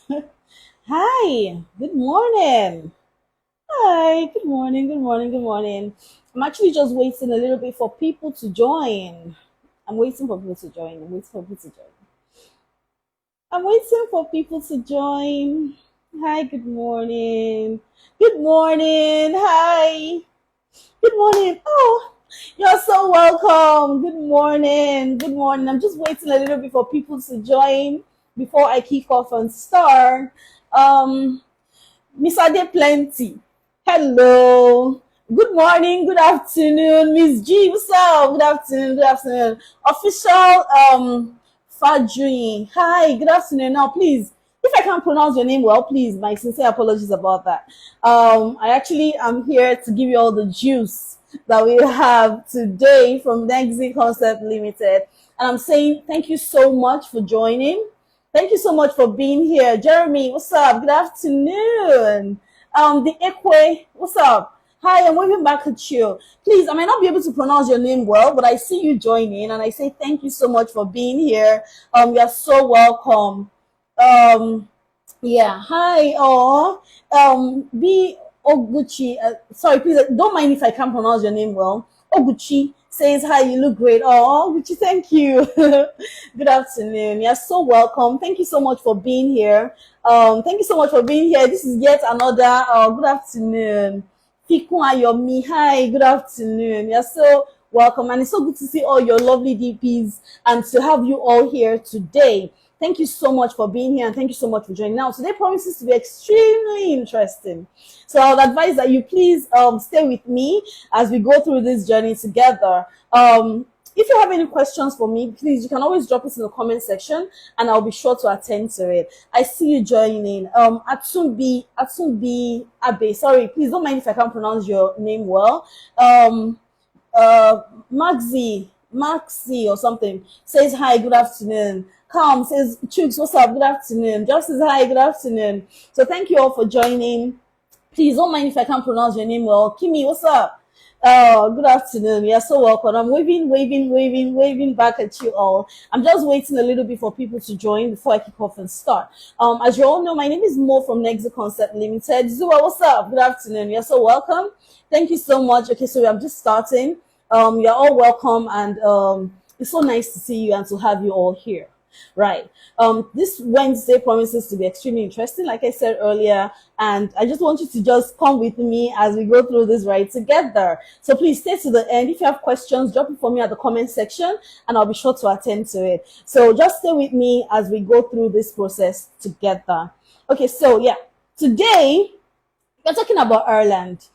Hi, good morning. Hi, good morning, good morning, good morning. I'm actually just waiting a little bit for people to join. I'm waiting for people to join. I'm waiting for people to join. I'm waiting for people to join. Hi, good morning. Good morning. Hi. Good morning. Oh, you're so welcome. Good morning. Good morning. I'm just waiting a little bit for people to join before I kick off and start. Um, Miss Ade Plenty. Hello. Good morning, good afternoon, Miss G. What's up? Good afternoon, good afternoon. Official Fajuyi. Hi, good afternoon. Now, please, if I can't pronounce your name well, please, my sincere apologies about that. I actually am here to give you all the juice that we have today from Negxy Concept Limited. And I'm saying thank you so much for joining. Thank you so much for being here. Jeremy, what's up? Good afternoon. The Ekwe, what's up? Hi, I'm waving back at you. Please, I might not be able to pronounce your name well, but I see you joining and I say thank you so much for being here. You're so welcome. Um, yeah, hi, B. Oguchi, sorry, please don't mind if I can't pronounce your name well. Oguchi says, hi, you look great. Oh, Oguchi, thank you. Good afternoon. You're so welcome. Thank you so much for being here. Thank you so much for being here. This is yet another, good afternoon. Fikun Ayomi, hi, good afternoon. You're so welcome. And it's so good to see all your lovely DPs and to have you all here today. Thank you so much for being here and thank you so much for joining. Now, today promises to be extremely interesting. So I would advise that you please stay with me as we go through this journey together. If you have any questions for me, please, you can always drop it in the comment section and I'll be sure to attend to it. I see you joining. Atunbi Abe, sorry, please don't mind if I can't pronounce your name well. Uh, Maxi or something says hi, good afternoon. Calm says, Chooks, what's up? Good afternoon. Just says hi, good afternoon. So thank you all for joining. Please don't mind if I can't pronounce your name well. Kimi, what's up? Good afternoon. You're so welcome. I'm waving back at you all. I'm just waiting a little bit for people to join before I kick off and start. As you all know, my name is Mo from Negxy Concept Limited. Zua, what's up? Good afternoon. You're so welcome. Thank you so much. Okay, so I'm just starting. You're all welcome, and it's so nice to see you and to have you all here. Right. This Wednesday promises to be extremely interesting, like I said earlier, and I just want you to just come with me as we go through this ride together. So please stay to the end. If you have questions, drop it for me at the comment section, and I'll be sure to attend to it. So just stay with me as we go through this process together. Okay, so yeah, today we're talking about Ireland,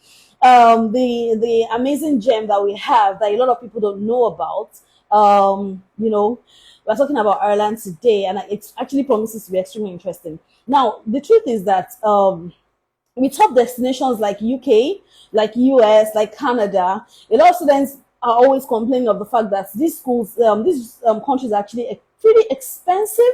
the amazing gem that we have that a lot of people don't know about. We're talking about Ireland today, and it actually promises to be extremely interesting. Now, the truth is that with top destinations like UK, like US, like Canada, a lot of students are always complaining of the fact that these schools, these countries are actually pretty expensive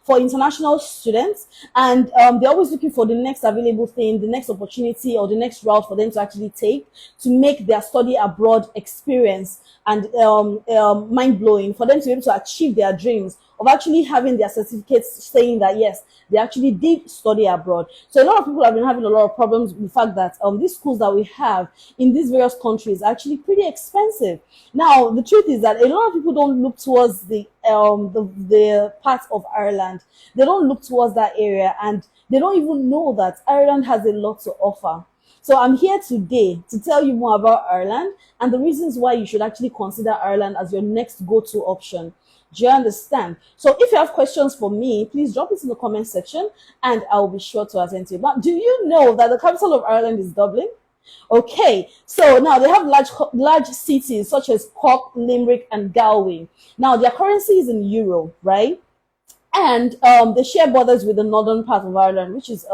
for international students, and they're always looking for the next available thing, the next opportunity, or the next route for them to actually take to make their study abroad experience and mind blowing, for them to be able to achieve their dreams of actually having their certificates saying that yes, they actually did study abroad. So a lot of people have been having a lot of problems with the fact that these schools that we have in these various countries are actually pretty expensive. Now, the truth is that a lot of people don't look towards the part of Ireland. They don't look towards that area, and they don't even know that Ireland has a lot to offer. So I'm here today to tell you more about Ireland and the reasons why you should actually consider Ireland as your next go-to option. Do you understand? So if you have questions for me, please drop it in the comment section and I'll be sure to attend to it. But do you know that the capital of Ireland is Dublin? Okay, so now they have large cities such as Cork, Limerick, and Galway. Now their currency is in euro, right? And they share borders with the northern part of Ireland, which is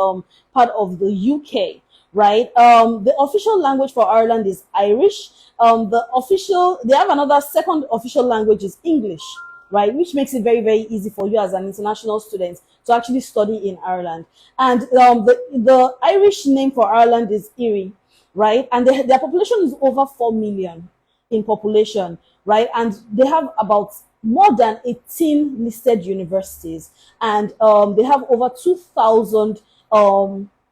part of the UK, right? The official language for Ireland is Irish. They have another second official language is English, right? Which makes it very, very easy for you as an international student to actually study in Ireland. And the Irish name for Ireland is Erie, right? And their population is over 4 million in population, right? And they have about more than 18 listed universities, and they have over 2,000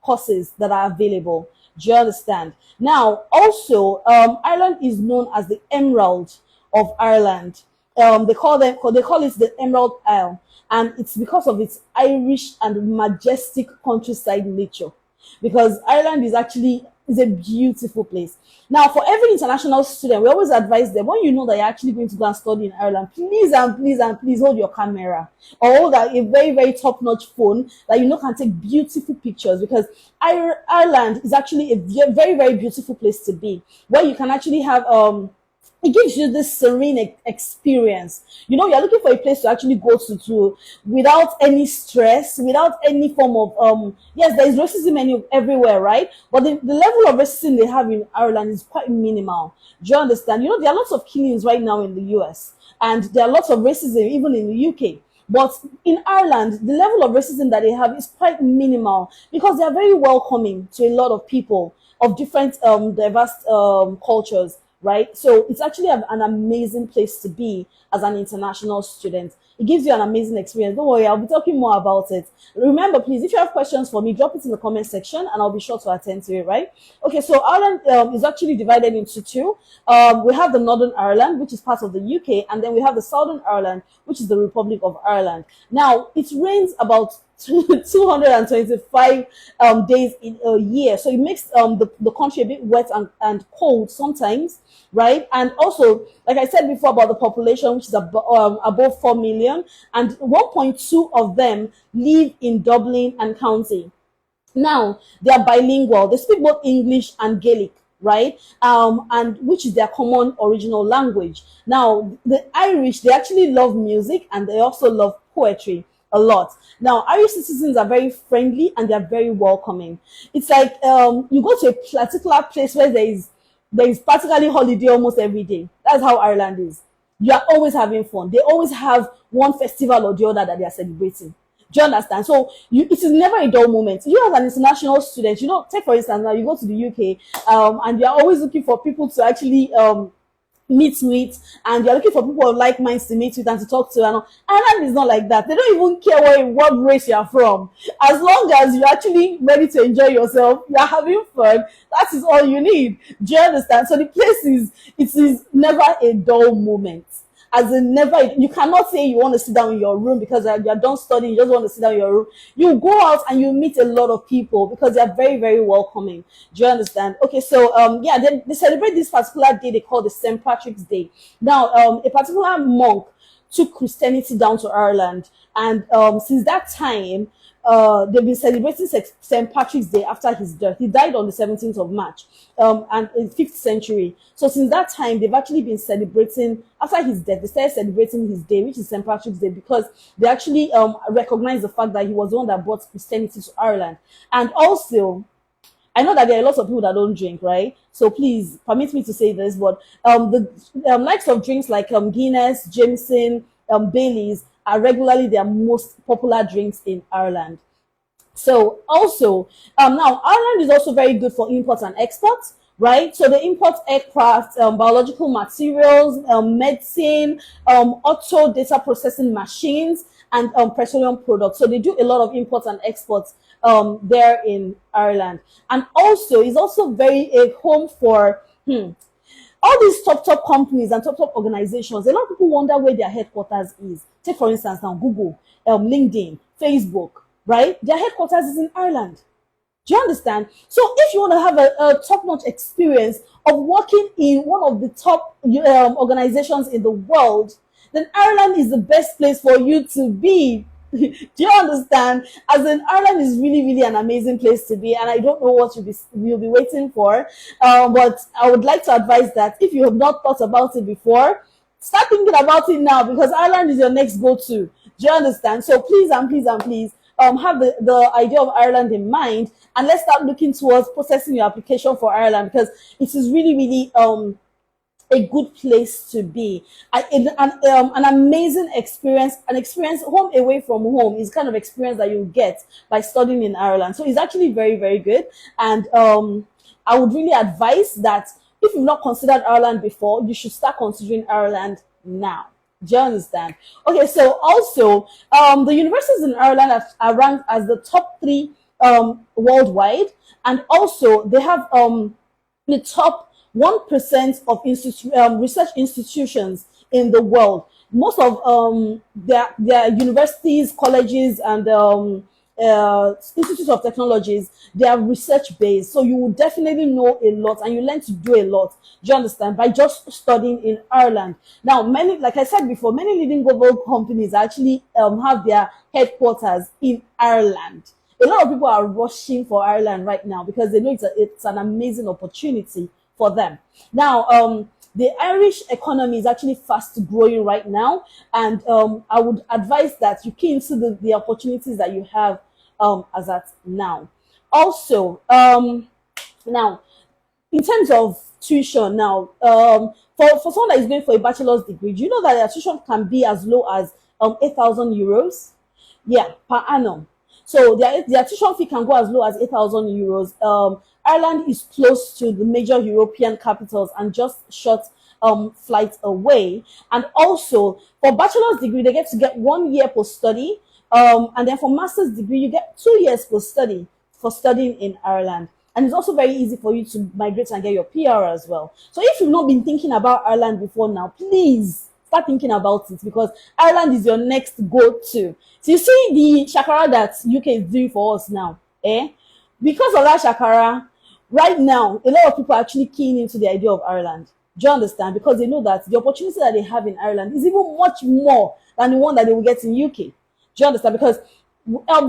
courses that are available. Do you understand? Now, also, Ireland is known as the Emerald of Ireland. They call it the Emerald Isle, and it's because of its Irish and majestic countryside nature. Because Ireland is a beautiful place. Now, for every international student, we always advise them, when you know that you're actually going to go and study in Ireland, please and please and please hold your camera, or hold a very, very top-notch phone that you know can take beautiful pictures, because Ireland is actually a very, very beautiful place to be, where you can actually have it gives you this serene experience. You know, you're looking for a place to actually go to without any stress, without any form of yes, there is racism everywhere, right? But the level of racism they have in Ireland is quite minimal. Do you understand? You know, there are lots of killings right now in the US, and there are lots of racism even in the UK. But in Ireland, the level of racism that they have is quite minimal, because they are very welcoming to a lot of people of different diverse cultures, right? So it's actually an amazing place to be as an international student. It gives you an amazing experience. Don't worry, I'll be talking more about it. Remember, please, if you have questions for me, drop it in the comment section and I'll be sure to attend to it, right? Okay, so Ireland is actually divided into two. We have the Northern Ireland, which is part of the UK, and then we have the Southern Ireland, which is the Republic of Ireland. Now, it rains about 225 days in a year, so it makes the country a bit wet and cold sometimes, right? And also, like I said before, about the population, which is above 4 million, and 1.2 of them live in Dublin and County. Now, they are bilingual. They speak both English and Gaelic, right? And which is their common original language. Now, the Irish, they actually love music, and they also love poetry a lot. Now, Irish citizens are very friendly and they're very welcoming. It's like you go to a particular place where there is practically holiday almost every day. That's how Ireland is. You are always having fun. They always have one festival or the other that they are celebrating. Do you understand? So it is never a dull moment. You as an international student, you know, take for instance, now you go to the UK and you're always looking for people to actually meet with, and you're looking for people of like minds to meet with and to talk to. And Ireland is not like that. They don't even care what race you're from. As long as you're actually ready to enjoy yourself, you're having fun, that is all you need. Do you understand? So the place it is never a dull moment. As in, never, you cannot say you want to sit down in your room because you're done studying, you just want to sit down in your room. You go out and you meet a lot of people because they're very, very welcoming. Do you understand? Okay, so yeah, they celebrate this particular day they call the St. Patrick's Day. Now, a particular monk took Christianity down to Ireland, and since that time, they've been celebrating St. Patrick's Day after his death. He died on the 17th of March, and in the 5th century. So since that time, they've actually been celebrating, after his death, they started celebrating his day, which is St. Patrick's Day, because they actually recognize the fact that he was the one that brought Christianity to Ireland. And also, I know that there are lots of people that don't drink, right? So please permit me to say this, but the likes of drinks like Guinness, Jameson, Baileys are regularly their most popular drinks in Ireland. So also, now Ireland is also very good for imports and exports, right? So they import aircraft, biological materials, medicine, auto data processing machines, and petroleum products. So they do a lot of imports and exports there in Ireland. And also, it's also very a home for all these top companies and top organizations. A lot of people wonder where their headquarters is. Take for instance now Google, LinkedIn, Facebook, right? Their headquarters is in Ireland. Do you understand? So if you want to have a top-notch experience of working in one of the top organizations in the world, then Ireland is the best place for you to be. Do you understand? As in, Ireland is really, really an amazing place to be, and I don't know what you'll be waiting for. But I would like to advise that if you have not thought about it before, start thinking about it now, because Ireland is your next go-to. Do you understand? So please and please and please have the idea of Ireland in mind, and let's start looking towards processing your application for Ireland, because it is really, really a good place to be. An amazing experience, home away from home is kind of experience that you get by studying in Ireland. So it's actually very, very good. And I would really advise that if you've not considered Ireland before, you should start considering Ireland now. Do you understand? Okay, so also the universities in Ireland are ranked as the top three worldwide, and also they have the top 1% of research institutions in the world. Most of their universities, colleges, and institutes of technologies, they are research based. So you will definitely know a lot and you learn to do a lot. Do you understand? By just studying in Ireland. Now, many, like I said before, many leading global companies actually have their headquarters in Ireland. A lot of people are rushing for Ireland right now because they know it's an amazing opportunity for them. Now, the Irish economy is actually fast growing right now, and I would advise that you key into the opportunities that you have as at now. Also, now in terms of tuition, now for someone that is going for a bachelor's degree, do you know that their tuition can be as low as 8,000 euros? Yeah, per annum. So their tuition fee can go as low as 8,000 euros. Ireland is close to the major European capitals and just short flights away. And also for bachelor's degree, they get to get 1 year post study. And then for master's degree, you get 2 years post study for studying in Ireland. And it's also very easy for you to migrate and get your PR as well. So if you've not been thinking about Ireland before now, please start thinking about it, because Ireland is your next go-to. So you see the shakara that UK is doing for us now, because of that shakara, right now, a lot of people are actually keying into the idea of Ireland. Do you understand? Because they know that the opportunity that they have in Ireland is even much more than the one that they will get in UK. Do you understand? Because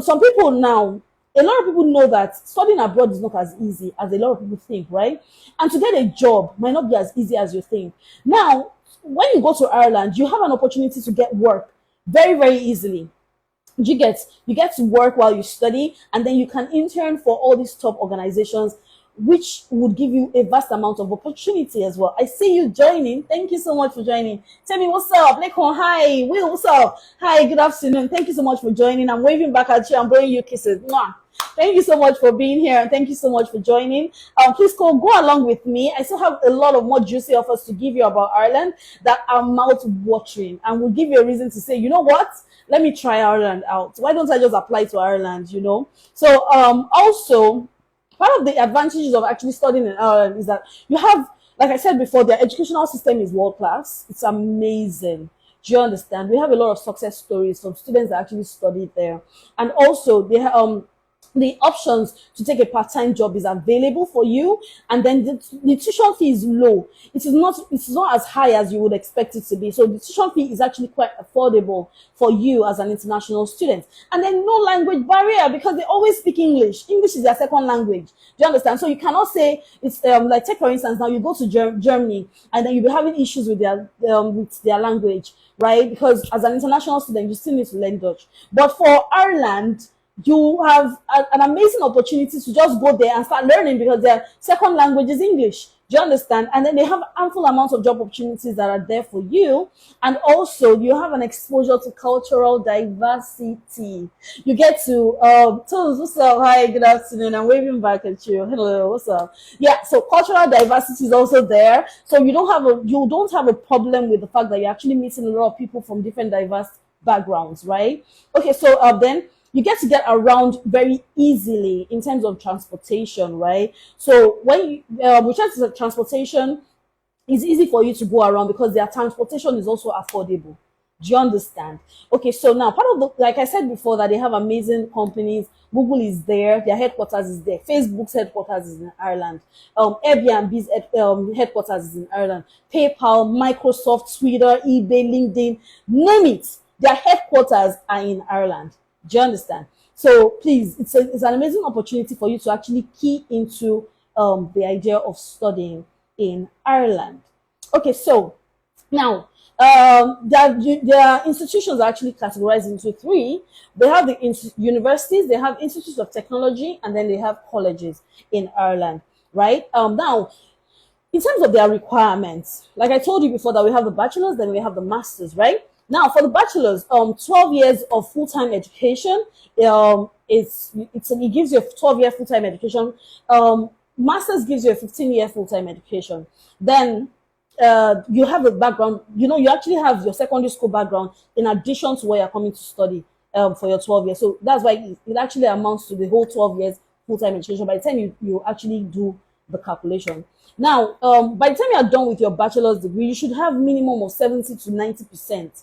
some people now, a lot of people know that studying abroad is not as easy as a lot of people think, right? And to get a job might not be as easy as you think. Now, when you go to Ireland, you have an opportunity to get work very, very easily. You get to work while you study, and then you can intern for all these top organizations, which would give you a vast amount of opportunity as well. I see you joining. Thank you so much for joining. Tell me what's up. Lekon, hi. Will, what's up? Hi, good afternoon. Thank you so much for joining. I'm waving back at you. I'm blowing you kisses. Mwah. Thank you so much for being here, and thank you so much for joining. Please go along with me. I still have a lot of more juicy offers to give you about Ireland that are mouth-watering and will give you a reason to say, you know what? Let me try Ireland out. Why don't I just apply to Ireland, you know? So also, part of the advantages of actually studying in Ireland is that you have, like I said before, their educational system is world-class. It's amazing. Do you understand? We have a lot of success stories from students that actually studied there. And also, they have the options to take a part-time job is available for you, and then the tuition fee is low. It's not as high as you would expect it to be. So the tuition fee is actually quite affordable for you as an international student. And then no language barrier, because they always speak English. English is their second language. Do you understand? So you cannot say it's like, take for instance, now you go to Germany and then you'll be having issues with their language, right? Because as an international student, you still need to learn Dutch. But for Ireland, you have an amazing opportunity to just go there and start learning, because their second language is English. Do you understand? And then they have ample amounts of job opportunities that are there for you. And also, you have an exposure to cultural diversity. You get to, Tones, what's up? Hi, good afternoon. I'm waving back at you. Hello, what's up? Yeah, so cultural diversity is also there. So you don't have a problem with the fact that you're actually meeting a lot of people from different diverse backgrounds, right? Okay, so then you get to get around very easily in terms of transportation, right? So when you, with transportation, it's easy for you to go around because their transportation is also affordable. Do you understand? Okay, so now part of the, like I said before, that they have amazing companies. Google is there, their headquarters is there. Facebook's headquarters is in Ireland. Airbnb's headquarters is in Ireland. PayPal, Microsoft, Twitter, eBay, LinkedIn, name it. Their headquarters are in Ireland. Do you understand? So please, it's an amazing opportunity for you to actually key into the idea of studying in Ireland. Okay, so now their institutions are actually categorized into three. They have the universities, they have institutes of technology, and then they have colleges in Ireland, right? Now, in terms of their requirements, like I told you before, that we have the bachelor's, then we have the master's, right? Now, for the bachelor's, 12 years of full-time education, it gives you a 12-year full-time education. Master's gives you a 15-year full-time education. Then you have a background, you actually have your secondary school background in addition to what you're coming to study for your 12 years. So that's why it actually amounts to the whole 12 years full-time education by the time you actually do the calculation. Now, by the time you are done with your bachelor's degree, you should have minimum of 70 to 90%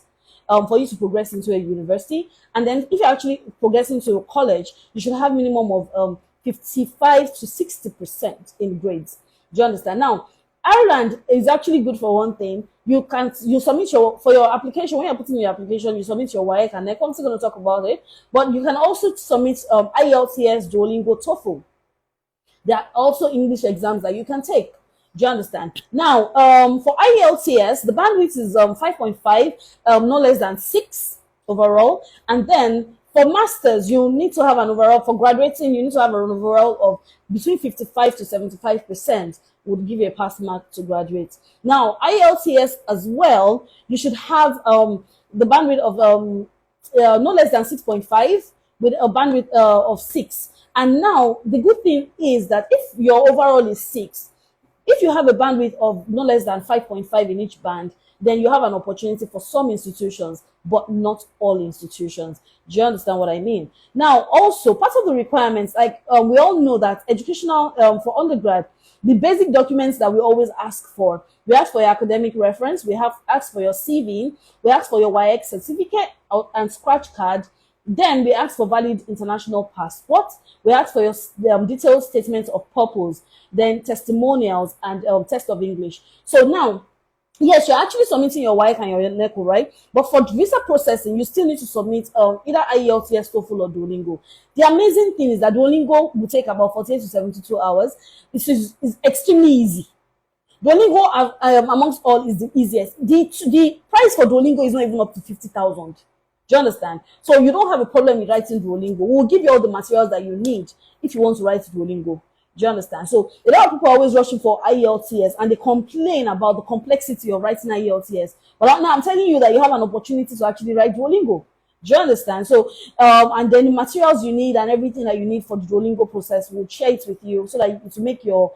for you to progress into a university. And then if you're actually progressing to a college, you should have minimum of 55 to 60% in grades. Do you understand? Now, Ireland is actually good for one thing. You submit for your application. When you're putting your application, you submit your WAEC, and I'm still going to talk about it. But you can also submit IELTS, Duolingo, TOEFL. There are also English exams that you can take. Do you understand? Now, for IELTS, the bandwidth is 5.5, no less than 6 overall. And then for masters, you need to have an overall. For graduating, you need to have an overall of between 55 to 75%. Would give you a pass mark to graduate. Now, IELTS as well, you should have the bandwidth of no less than 6.5 with a bandwidth of 6. And now, the good thing is that if your overall is 6, if you have a bandwidth of no less than 5.5 in each band, then you have an opportunity for some institutions, but not all institutions. Do you understand what I mean? Now, also, part of the requirements, like we all know that educational, for undergrad, the basic documents that we always ask for, we ask for your academic reference, we have asked for your CV, we ask for your WAEC certificate and scratch card, then we ask for valid international passport, we ask for your detailed statements of purpose, then testimonials and test of English. So now, yes, you're actually submitting your WAEC and your NECO, right? But for visa processing, you still need to submit either IELTS, TOEFL, or Duolingo. The amazing thing is that Duolingo will take about 48 to 72 hours. It's extremely easy. Duolingo, amongst all, is the easiest. The price for Duolingo is not even up to 50,000. Do you understand? So you don't have a problem with writing Duolingo. We'll give you all the materials that you need if you want to write Duolingo. Do you understand? So a lot of people are always rushing for IELTS and they complain about the complexity of writing IELTS. But now I'm telling you that you have an opportunity to actually write Duolingo. Do you understand? So, and then the materials you need and everything that you need for the Duolingo process, we'll share it with you so that to make your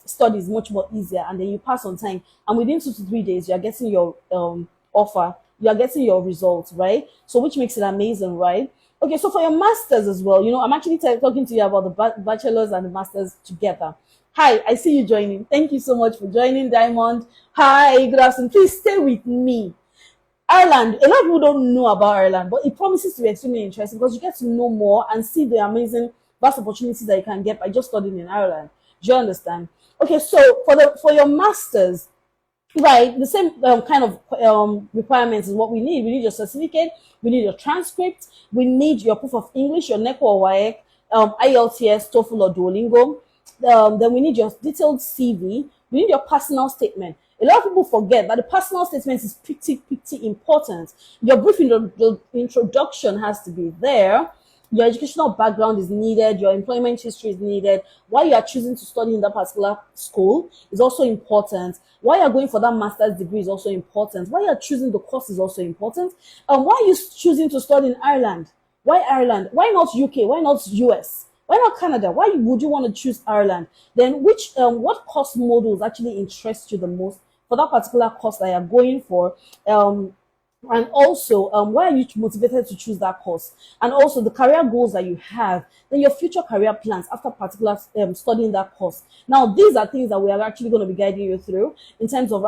studies much more easier, and then you pass on time. And within 2 to 3 days, you are getting your offer. You are getting your results, right? So, which makes it amazing, right? Okay, so for your masters as well, I'm actually talking to you about the bachelors and the masters together. Hi, I see you joining. Thank you so much for joining, Diamond. Hi, good afternoon. Please stay with me. Ireland, a lot of people don't know about Ireland, but it promises to be extremely interesting because you get to know more and see the amazing vast opportunities that you can get by just studying in Ireland. Do you understand? Okay, so for your masters, right, the same kind of requirements is what we need. We need your certificate, we need your transcript, we need your proof of English, your NECO or WAEC, IELTS, TOEFL or Duolingo. Then we need your detailed CV, we need your personal statement. A lot of people forget that the personal statement is pretty important. Your brief introduction has to be there. Your educational background is needed. Your employment history is needed. Why you are choosing to study in that particular school is also important. Why you are going for that master's degree is also important. Why you are choosing the course is also important. Why are you choosing to study in Ireland? Why Ireland? Why not UK? Why not US? Why not Canada? Why would you want to choose Ireland? Then what course modules actually interest you the most for that particular course that you're going for? And also, why are you motivated to choose that course? And also the career goals that you have, then your future career plans after particular studying that course. Now, these are things that we are actually going to be guiding you through in terms of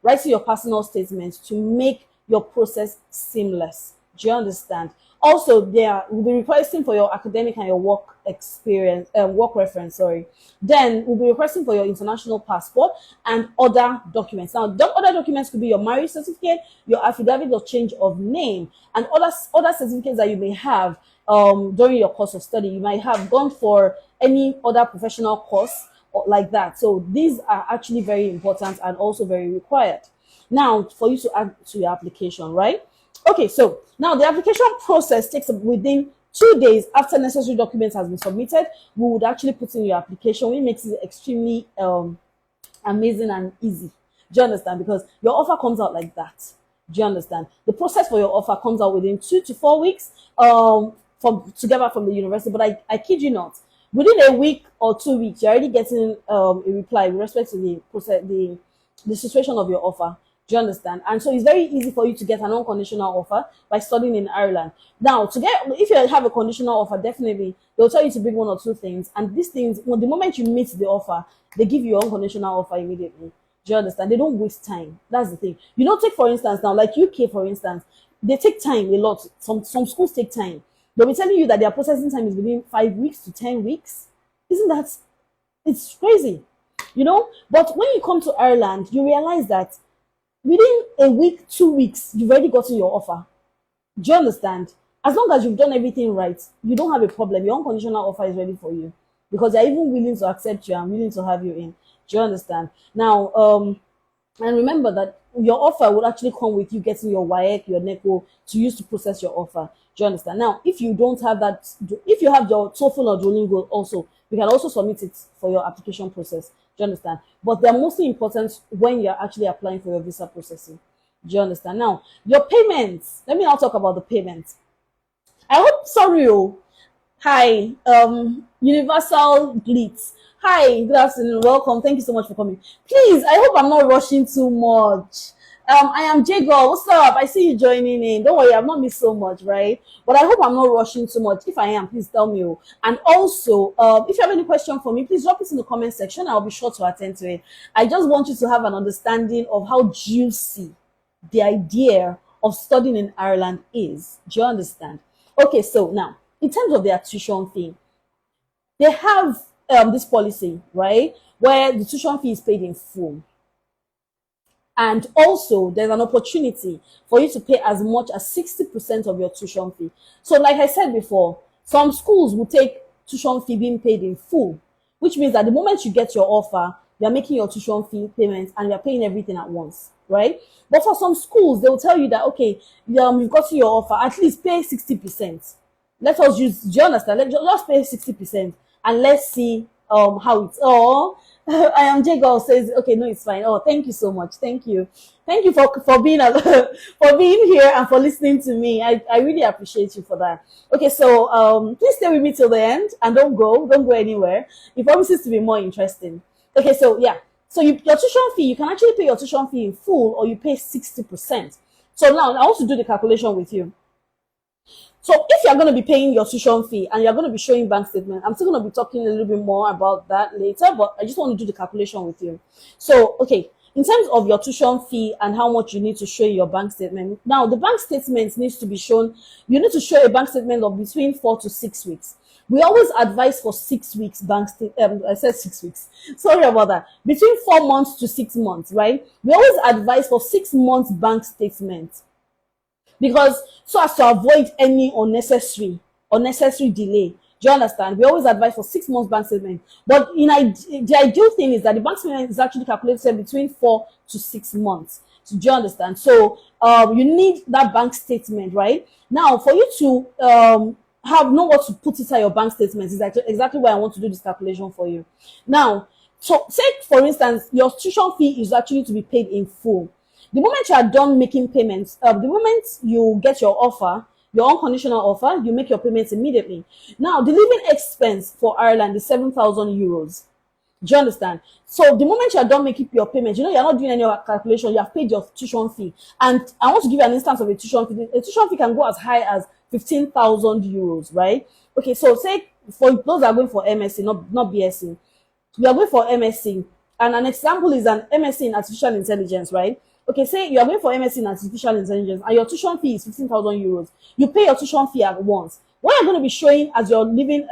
writing your personal statements to make your process seamless. Do you understand? Also, we'll be requesting for your academic and your work experience, work reference, sorry. Then we'll be requesting for your international passport and other documents. Now, other documents could be your marriage certificate, your affidavit of change of name, and other certificates that you may have during your course of study. You might have gone for any other professional course like that. So these are actually very important and also very required. Now, for you to add to your application, right? Okay, so now the application process takes within 2 days after necessary documents has been submitted. We would actually put in your application, which makes it extremely amazing and easy. Do you understand? Because your offer comes out like that. Do you understand? The process for your offer comes out within 2 to 4 weeks together from the university. But I kid you not, Within a week or 2 weeks, you're already getting a reply with respect to the process, the situation of your offer. Do you understand? And so it's very easy for you to get an unconditional offer by studying in Ireland. Now, if you have a conditional offer, definitely they'll tell you to bring one or two things. And these things, the moment you meet the offer, they give you your unconditional offer immediately. Do you understand? They don't waste time. That's the thing. Take for instance now, like UK for instance, they take time a lot. Some schools take time. They'll be telling you that their processing time is within 5 weeks to 10 weeks. Isn't that, it's crazy, But when you come to Ireland, you realize that within a week, 2 weeks, you've already gotten your offer. Do you understand? As long as you've done everything right, you don't have a problem. Your unconditional offer is ready for you because they're even willing to accept you and willing to have you in. Do you understand? Now, and remember that your offer will actually come with you getting your WAEC, your NECO to use to process your offer. Do you understand? Now, if you don't have that, if you have your TOEFL or Duolingo also, you can also submit it for your application process. Do you understand? But they're mostly important when you're actually applying for your visa processing. Do you understand? Now, your payments. Let me now talk about the payments. I hope, sorry, hi, Universal Glitz. Hi, good afternoon, welcome. Thank you so much for coming. Please, I hope I'm not rushing too much. I am Jago. What's up? I see you joining in. Don't worry, I've not missed so much, right? But I hope I'm not rushing too much. If I am, please tell me. And also, if you have any question for me, please drop it in the comment section. I'll be sure to attend to it. I just want you to have an understanding of how juicy the idea of studying in Ireland is. Do you understand? Okay, so now, in terms of their tuition fee, they have this policy, right, where the tuition fee is paid in full. And also, there's an opportunity for you to pay as much as 60% of your tuition fee. So like I said before, some schools will take tuition fee being paid in full, which means that the moment you get your offer, you're making your tuition fee payments and you're paying everything at once, right? But for some schools, they'll tell you that, okay, you've got your offer, at least pay 60%. Let us use, do you understand? Let's just pay 60% and let's see how it's all. I am Jago says, okay, no, it's fine. Oh, thank you so much. Thank you for being for being here and for listening to me. I really appreciate you for that. Okay, so please stay with me till the end and don't go anywhere. It promises to be more interesting. Okay, so yeah, so your tuition fee, you can actually pay your tuition fee in full or you pay 60%. So now I want to do the calculation with you. So if you're going to be paying your tuition fee and you're going to be showing bank statement, I'm still going to be talking a little bit more about that later, but I just want to do the calculation with you. So, okay, in terms of your tuition fee and how much you need to show in your bank statement, now the bank statement needs to be shown, you need to show a bank statement of between 4 to 6 weeks. We always advise for 6 weeks bank statement, I said 6 weeks, sorry about that, between 4 months to 6 months, right? We always advise for 6 months bank statement. Because so as to avoid any unnecessary delay. Do you understand? We always advise for 6 months bank statement. But the ideal thing is that the bank statement is actually calculated between 4 to 6 months. So do you understand? So you need that bank statement, right? Now, for you to know what to put inside your bank statement is exactly why I want to do this calculation for you. Now, so say for instance, your tuition fee is actually to be paid in full. The moment you are done making payments, the moment you get your offer, your unconditional offer, you make your payments immediately. Now, the living expense for Ireland is 7,000 euros. Do you understand? So the moment you are done making your payments, you're not doing any calculation, you have paid your tuition fee. And I want to give you an instance of a tuition fee. A tuition fee can go as high as 15,000 euros, right? Okay, so say for those that are going for MSc, not BSc, we are going for MSc. And an example is an MSc in artificial intelligence, right? Okay, say you are going for MSc in artificial intelligence and your tuition fee is 15,000 euros. You pay your tuition fee at once. What you're going to be showing as your living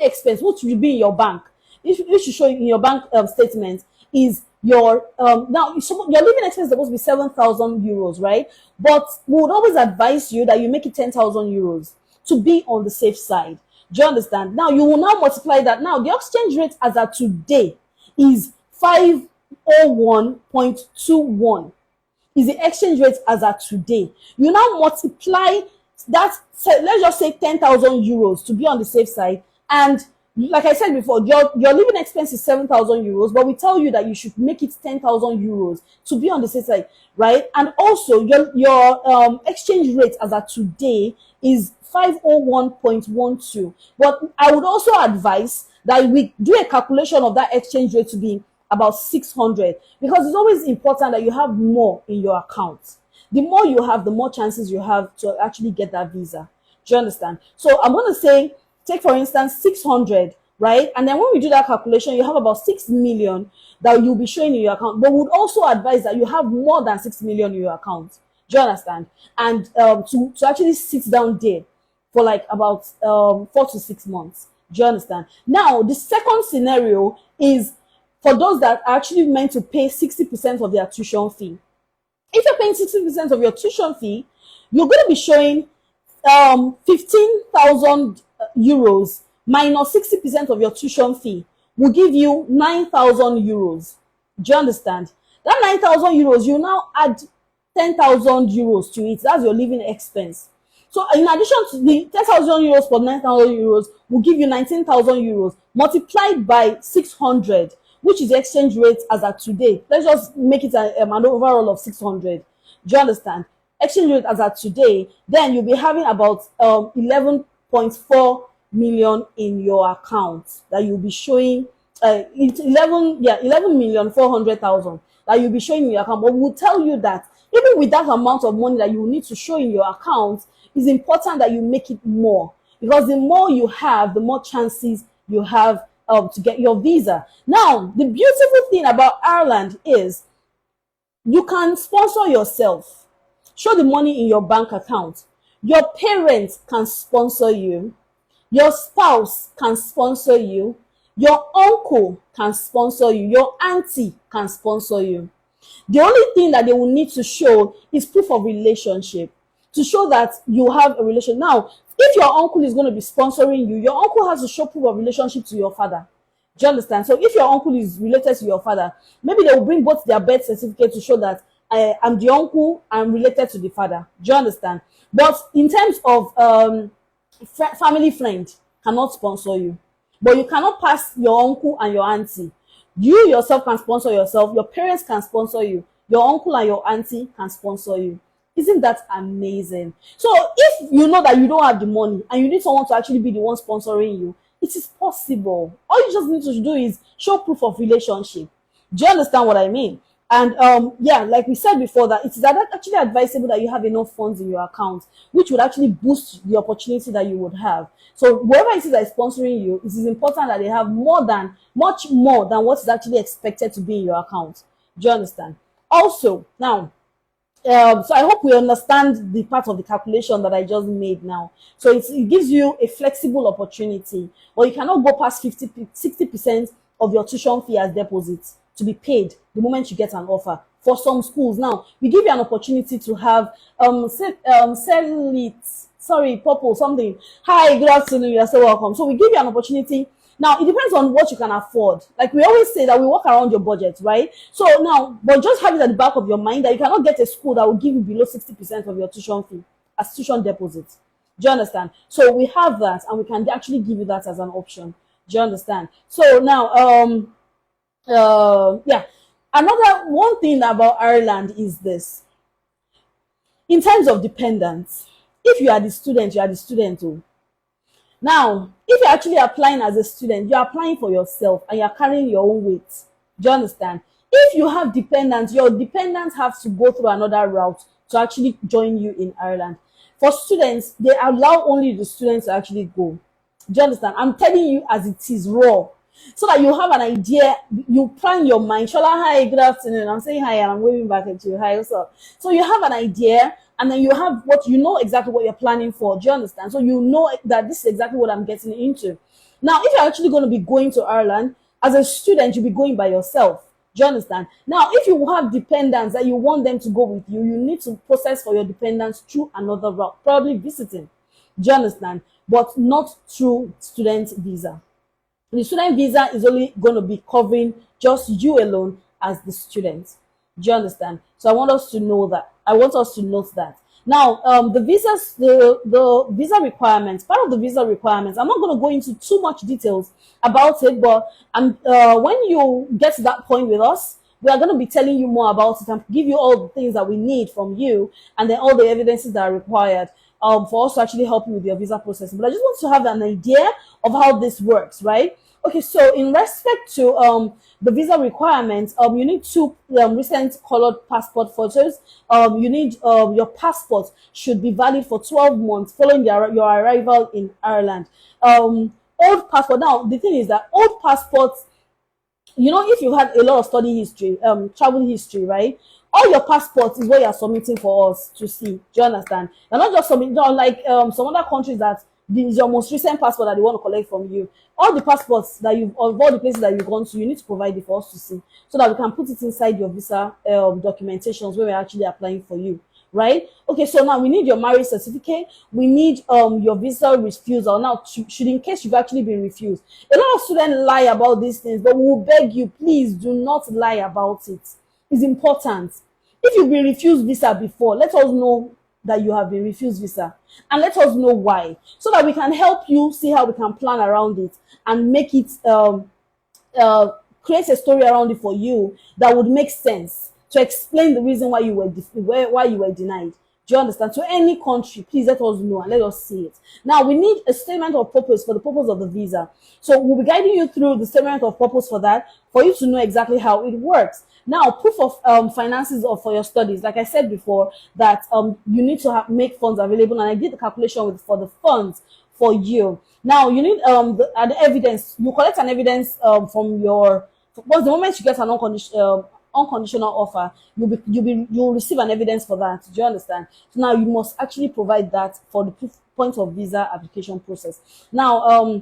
expense, what will be in your bank, if you show in your bank statement, is your now your living expense is supposed to be 7,000 euros, right? But we would always advise you that you make it 10,000 euros to be on the safe side. Do you understand? Now you will now multiply that. Now the exchange rate as of today is 501.21 is the exchange rate as at today. You now multiply that, let's just say 10,000 euros to be on the safe side, and like I said before, your living expense is 7,000 euros, but we tell you that you should make it 10,000 euros to be on the safe side, right? And also your exchange rate as of today is 501.12. But I would also advise that we do a calculation of that exchange rate to be about 600, because it's always important that you have more in your account. The more you have, the more chances you have to actually get that visa. Do you understand? So I'm going to say, take for instance 600, right? And then when we do that calculation, you have about 6 million that you'll be showing in your account. But would also advise that you have more than 6 million in your account. Do you understand? And to actually sit down there for like about 4 to 6 months. Do you understand? Now, the second scenario is for those that are actually meant to pay 60% of their tuition fee. If you're paying 60% of your tuition fee, you're going to be showing 15,000 euros minus 60% of your tuition fee will give you 9,000 euros. Do you understand? That 9,000 euros, you now add 10,000 euros to it. That's your living expense. So in addition to the 10,000 euros for 9,000 euros will give you 19,000 euros multiplied by 600, which is the exchange rate as at today. Let's just make it an overall of 600. Do you understand? Exchange rate as at today, then you'll be having about 11.4 million in your account that you'll be showing. 11,400,000 that you'll be showing in your account. But we'll tell you that even with that amount of money that you need to show in your account, it's important that you make it more, because the more you have, the more chances you have to get your visa. Now, the beautiful thing about Ireland is you can sponsor yourself. Show the money in your bank account. Your parents can sponsor you. Your spouse can sponsor you. Your uncle can sponsor you. Your auntie can sponsor you. The only thing that they will need to show is proof of relationship, to show that you have a relation. Now, if your uncle is going to be sponsoring you, your uncle has to show proof of relationship to your father. Do you understand? So if your uncle is related to your father, maybe they will bring both their birth certificate to show that I'm the uncle, I'm related to the father. Do you understand? But in terms of family friend cannot sponsor you. But you cannot pass your uncle and your auntie. You yourself can sponsor yourself. Your parents can sponsor you. Your uncle and your auntie can sponsor you. Isn't that amazing? So if you know that you don't have the money and you need someone to actually be the one sponsoring you, it is possible. All you just need to do is show proof of relationship. Do you understand what I mean? And yeah, like we said before, that it is actually advisable that you have enough funds in your account, which would actually boost the opportunity that you would have. So whoever it is that is sponsoring you, it is important that they have much more than what is actually expected to be in your account. Do you understand? Also, now, so I hope we understand the part of the calculation that I just made now. So it gives you a flexible opportunity, or you cannot go past 60% of your tuition fee as deposits to be paid the moment you get an offer. For some schools now, we give you an opportunity to have purple something. Hi, good afternoon, you're so welcome. So we give you an opportunity. Now, it depends on what you can afford. Like we always say that we work around your budget, right? So now, but just have it at the back of your mind that you cannot get a school that will give you below 60% of your tuition fee as tuition deposit. Do you understand? So we have that, and we can actually give you that as an option. Do you understand? So now, yeah, another one thing about Ireland is this. In terms of dependents, if you are the student, you are the student too. Now, if you're actually applying as a student, you're applying for yourself and you're carrying your own weight. Do you understand? If you have dependents, your dependents have to go through another route to actually join you in Ireland. For students, they allow only the students to actually go. Do you understand? I'm telling you as it is raw. So that you have an idea, you plan your mind. Shola, hi, good afternoon. I'm saying hi and I'm waving back at you. Hi, what's up? So you have an idea, and then you have exactly what you're planning for. Do you understand? So you know that this is exactly what I'm getting into. Now, if you're actually going to be going to Ireland, as a student, you'll be going by yourself. Do you understand? Now, if you have dependents that you want them to go with you, you need to process for your dependents through another route, probably visiting. Do you understand? But not through student visa. The student visa is only going to be covering just you alone as the student. Do you understand? So I want us to know that. I want us to note that. Now, the visa requirements, part of the visa requirements, I'm not going to go into too much details about it, but when you get to that point with us, we are going to be telling you more about it and give you all the things that we need from you, and then all the evidences that are required for us to actually help you with your visa process. But I just want to have an idea of how this works, right? Okay, so in respect to the visa requirements, you need two recent colored passport photos. You need your passport should be valid for 12 months following your arrival in Ireland. Old passport. Now, the thing is that old passports, you know, if you had a lot of study history, travel history, right? All your passports is what you're submitting for us to see. Do you understand? You're not just submitting, like some other countries that this is your most recent passport that they want to collect from you. All the passports that you've, of all the places that you've gone to, you need to provide it for us to see, so that we can put it inside your visa documentations when we're actually applying for you. Right? Okay, so now we need your marriage certificate. We need your visa refusal. Now, should in case you've actually been refused. A lot of students lie about these things, but we will beg you, please do not lie about it. It's important. If you've been refused visa before, let us know that you have been refused visa, and let us know why, so that we can help you see how we can plan around it and make it create a story around it for you that would make sense, to explain the reason why you were denied. Do you understand? To any country, please let us know and let us see it. Now, we need a statement of purpose for the purpose of the visa. So we'll be guiding you through the statement of purpose for that, for you to know exactly how it works. Now, proof of finances or for your studies. Like I said before, that you need to make funds available, and I did the calculation for the funds for you. Now, you need the evidence. You collect an evidence from your. Once the moment you get an unconditional offer, you'll receive an evidence for that. Do you understand? So now you must actually provide that for the point of visa application process. Now,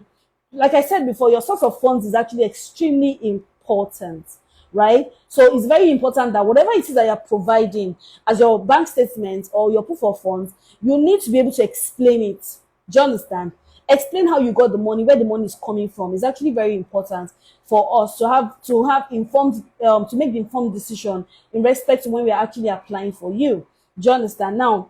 like I said before, your source of funds is actually extremely important, right? So it's very important that whatever it is that you're providing as your bank statement or your proof of funds, you need to be able to explain it. Do you understand? Explain how you got the money, where the money is coming from. Is actually very important for us to have informed to make the informed decision in respect to when we are actually applying for you. Do you understand? Now,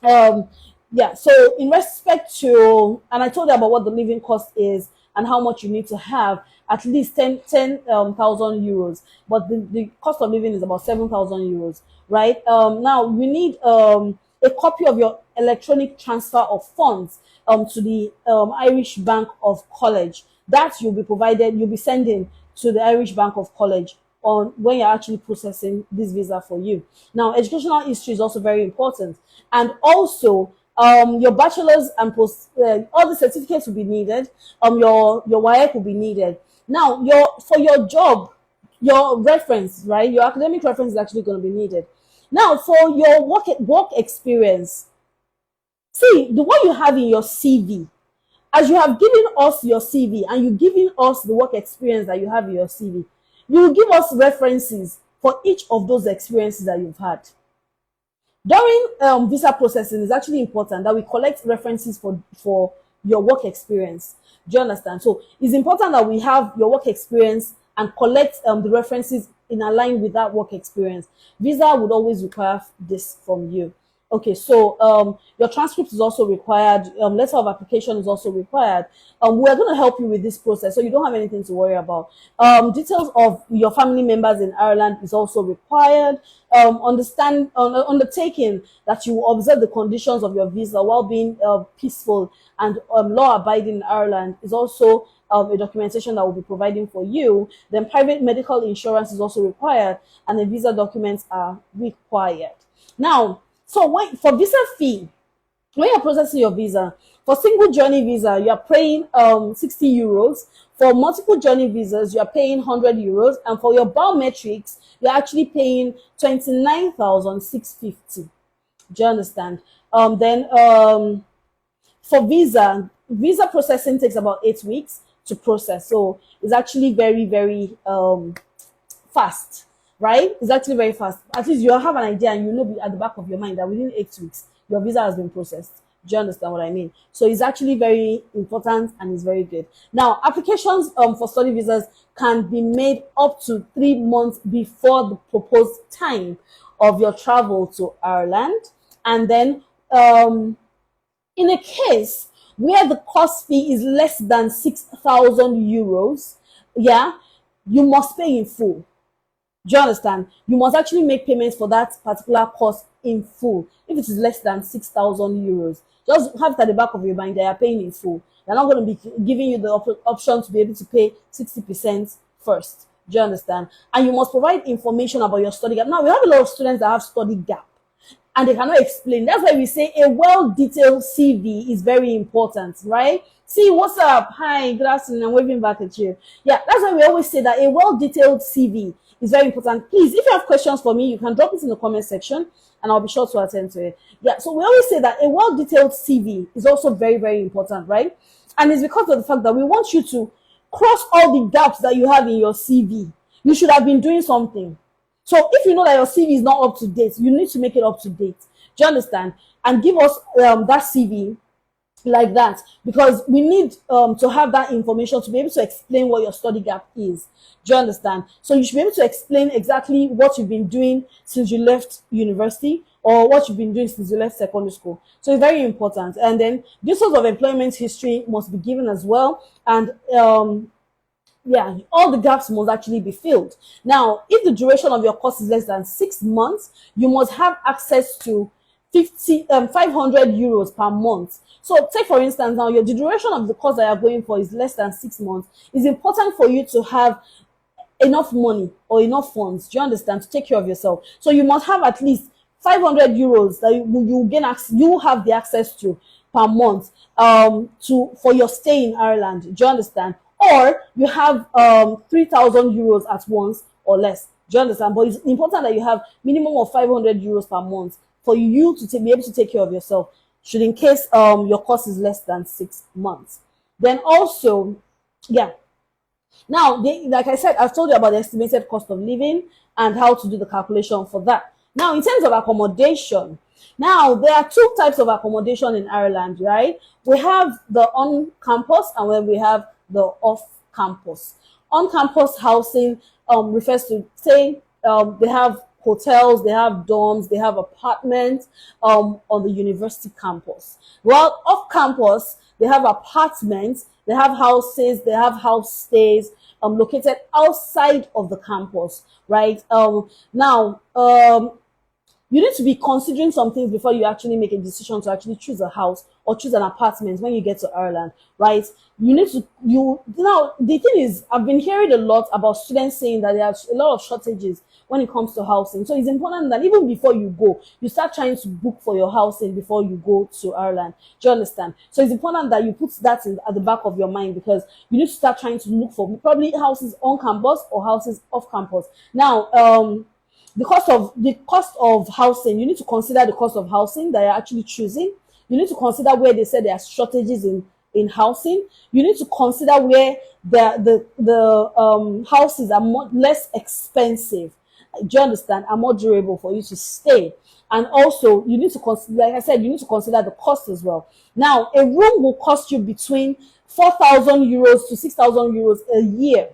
yeah. So in respect to, and I told you about what the living cost is and how much you need to have, at least 10,000 euros. But the cost of living is about 7,000 euros, right? Now we need a copy of your electronic transfer of funds to the Irish Bank of College. That you'll be sending to the Irish Bank of College on when you're actually processing this visa for you. Now, educational history is also very important, and also your bachelor's and post, all the certificates will be needed. Your WAEC will be needed. Now, for your job, your reference, right? Your academic reference is actually going to be needed. Now, for your work experience, see the one you have in your CV. As you have given us your CV and you've given us the work experience that you have in your CV, you will give us references for each of those experiences that you've had. During visa processing, it's actually important that we collect references for your work experience. Do you understand? So it's important that we have your work experience and collect the references in line with that work experience. Visa would always require this from you. Okay, so your transcript is also required. Letter of application is also required. We're going to help you with this process, so you don't have anything to worry about. Details of your family members in Ireland is also required. Undertaking that you will observe the conditions of your visa while being peaceful and law-abiding in Ireland is also a documentation that will be providing for you. Then private medical insurance is also required, and the visa documents are required. Now, so for visa fee, when you're processing your visa, for single journey visa, you're paying 60 euros. For multiple journey visas, you're paying 100 euros. And for your biometrics, you're actually paying 29,650. Do you understand? For visa processing takes about 8 weeks to process. So it's actually very, very fast. Right? It's actually very fast. At least you have an idea and you know at the back of your mind that within 8 weeks, your visa has been processed. Do you understand what I mean? So it's actually very important and it's very good. Now, applications for study visas can be made up to 3 months before the proposed time of your travel to Ireland. And then in a case where the course fee is less than 6,000 euros, yeah, you must pay in full. Do you understand? You must actually make payments for that particular course in full. If it is less than 6,000 euros, just have it at the back of your mind that you are paying in full. They're not going to be giving you the option to be able to pay 60% first. Do you understand? And you must provide information about your study gap. Now, we have a lot of students that have study gap and they cannot explain. That's why we say a well-detailed CV is very important, right? See, what's up? Hi, good afternoon. I'm waving back at you. Yeah, that's why we always say that a well-detailed CV is very important. Please, if you have questions for me, you can drop it in the comment section and I'll be sure to attend to it. Yeah, so we always say that a well-detailed CV is also very, very important, right? And it's because of the fact that we want you to cross all the gaps that you have in your CV. You should have been doing something. So if you know that your CV is not up to date, you need to make it up to date. Do you understand? And give us that CV like that, because we need to have that information to be able to explain what your study gap is. Do you understand? So you should be able to explain exactly what you've been doing since you left university or what you've been doing since you left secondary school. So it's very important. And then this sort of employment history must be given as well. And yeah, all the gaps must actually be filled. Now, if the duration of your course is less than 6 months, you must have access to 500 euros per month. So take for instance, now the duration of the course that you're going for is less than 6 months. It's important for you to have enough money or enough funds, do you understand, to take care of yourself. So you must have at least 500 euros that you have the access to per month for your stay in Ireland, do you understand? Or you have 3,000 euros at once or less, do you understand? But it's important that you have minimum of 500 euros per month for you to be able to take care of yourself, should in case your course is less than 6 months. Then also, yeah. Now, like I said, I've told you about the estimated cost of living and how to do the calculation for that. Now, in terms of accommodation, now there are two types of accommodation in Ireland, right? We have the on-campus and then we have the off-campus. On-campus housing refers to, say, they have hotels, they have dorms, they have apartments on the university campus. Well, off campus, they have apartments, they have houses, they have house stays located outside of the campus, right? Now, you need to be considering some things before you actually make a decision to actually choose a house or choose an apartment when you get to Ireland, right? Now, the thing is, I've been hearing a lot about students saying that there are a lot of shortages when it comes to housing. So it's important that even before you go, you start trying to book for your housing before you go to Ireland. Do you understand? So it's important that you put that at the back of your mind, because you need to start trying to look for probably houses on campus or houses off campus. Now, the cost of housing, you need to consider the cost of housing that you're actually choosing. You need to consider where they said there are shortages in housing. You need to consider where the houses are less expensive. Do you understand? Are more durable for you to stay. And also, you need to consider, like I said, you need to consider the cost as well. Now, a room will cost you between 4,000 euros to 6,000 euros a year,